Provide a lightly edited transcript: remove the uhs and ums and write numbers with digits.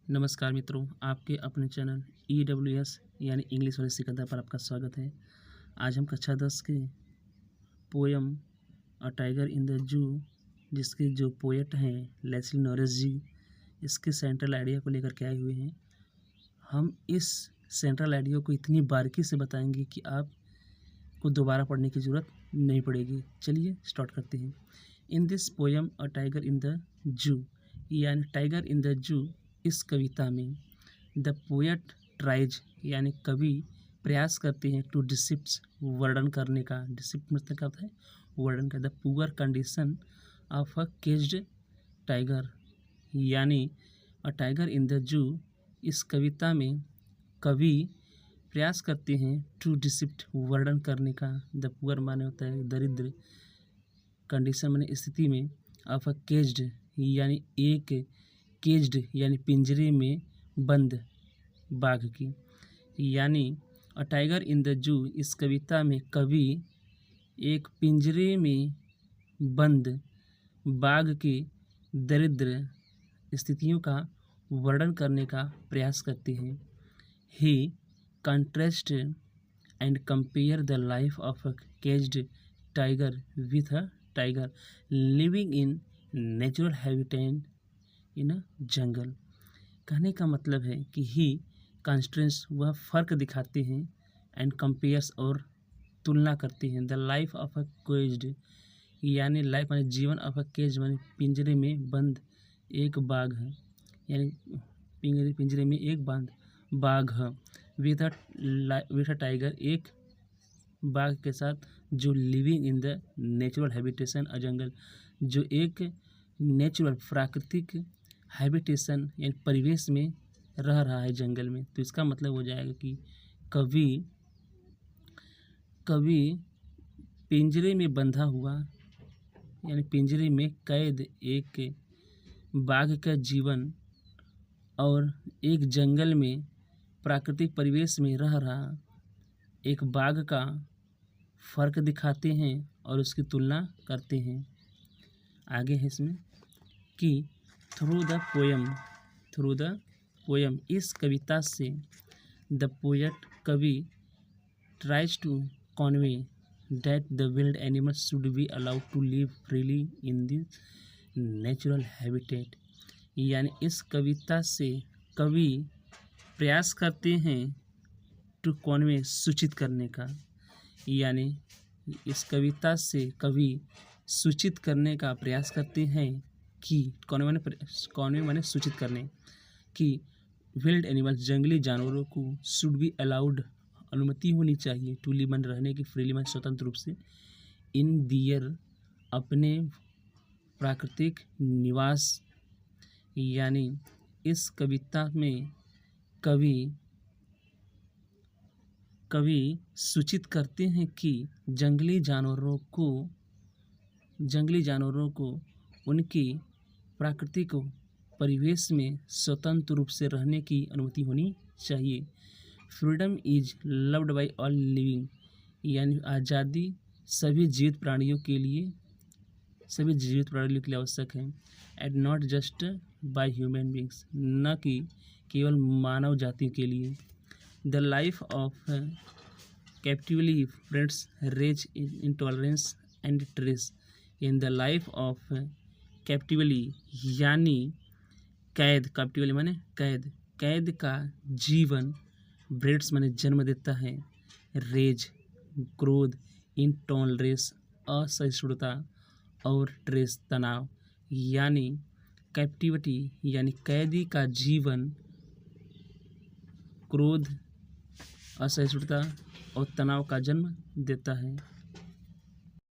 नमस्कार मित्रों, आपके अपने चैनल EWS यानी इंग्लिश वाले सिकंदर पर आपका स्वागत है। आज हम कक्षा 10 के poem a tiger in the zoo, जिसके जो पोएट हैं लेस्ली नॉरिस जी, इसके सेंट्रल आइडिया को लेकर के आए हुए हैं। हम इस सेंट्रल आइडिया को इतनी बारीकी से बताएंगे कि आपको दोबारा पढ़ने की ज़रूरत नहीं पड़ेगी। चलिए स्टार्ट करते हैं। In this poem a tiger in the zoo, यानी टाइगर इन द जू, इस कविता में द पोएट ट्राइज यानी कवि प्रयास करते हैं टू डिसिप्ट, वर्णन करने का। डिसिप्ट मतलब क्या होता है? वर्णन का। The poor condition of a caged tiger, यानी a tiger in the zoo, इस कविता में कवि प्रयास करते हैं टू डिसिप्ट, वर्णन करने का। द पुअर माने होता है दरिद्र, कंडीशन माने स्थिति में, ऑफ अ केज्ड यानी एक, केज्ड यानी पिंजरे में बंद बाघ की। यानी a tiger in the zoo, इस कविता में कवि एक पिंजरे में बंद बाघ की दरिद्र स्थितियों का वर्णन करने का प्रयास करते हैं। He contrast and compare the life of a caged tiger with a tiger living in natural habitat in a jungle. कहने का मतलब है कि ही कंट्रास्ट, वह फ़र्क दिखाते हैं, एंड कंपेयर्स और तुलना करते हैं, the life of a caged यानी लाइफ माने जीवन, ऑफ अ केज माने पिंजरे में बंद एक बाघ है, यानी पिंजरे में एक बंद बाघ है, विथ अ टाइगर, एक बाघ के साथ, जो living in the natural habitation a jungle, जो एक नेचुरल प्राकृतिक हैबिटेशन यानी परिवेश में रह रहा है जंगल में। तो इसका मतलब हो जाएगा कि कवि पिंजरे में बंधा हुआ यानी पिंजरे में कैद एक बाघ का जीवन और एक जंगल में प्राकृतिक परिवेश में रह रहा एक बाघ का फ़र्क दिखाते हैं और उसकी तुलना करते हैं। आगे है इसमें कि थ्रू द पोयम, इस कविता से द पोएट, कवि, tries to convey that the wild animals should be allowed to live freely in this natural habitat. यानी इस कविता से कवि प्रयास करते हैं टू कन्वे, सूचित करने का, यानी इस कविता से कवि सूचित करने का प्रयास करते हैं कि कन्वे माने सूचित करने कि विल्ड एनिमल्स, जंगली जानवरों को, शुड बी अलाउड, अनुमति होनी चाहिए, टू लिव माने रहने की, फ्रीली माने स्वतंत्र रूप से, इन दियर, अपने प्राकृतिक निवास। यानी इस कविता में कवि सूचित करते हैं कि जंगली जानवरों को उनकी प्राकृतिक परिवेश में स्वतंत्र रूप से रहने की अनुमति होनी चाहिए। Freedom is loved by all living, यानी आज़ादी सभी जीवित प्राणियों के लिए आवश्यक है, and not just by human beings, न कि केवल मानव जाति के लिए। The life of captively breeds rage intolerance and stress. In the life of captively यानी कैद, कैप्टिवली माने कैद का जीवन, ब्रीड्स माने जन्म देता है, रेज क्रोध, इंटॉलरेंस असहिष्णुता, और ट्रेस तनाव। यानी कैप्टिविटी यानी कैदी का जीवन क्रोध, असहिष्णुता और तनाव का जन्म देता है।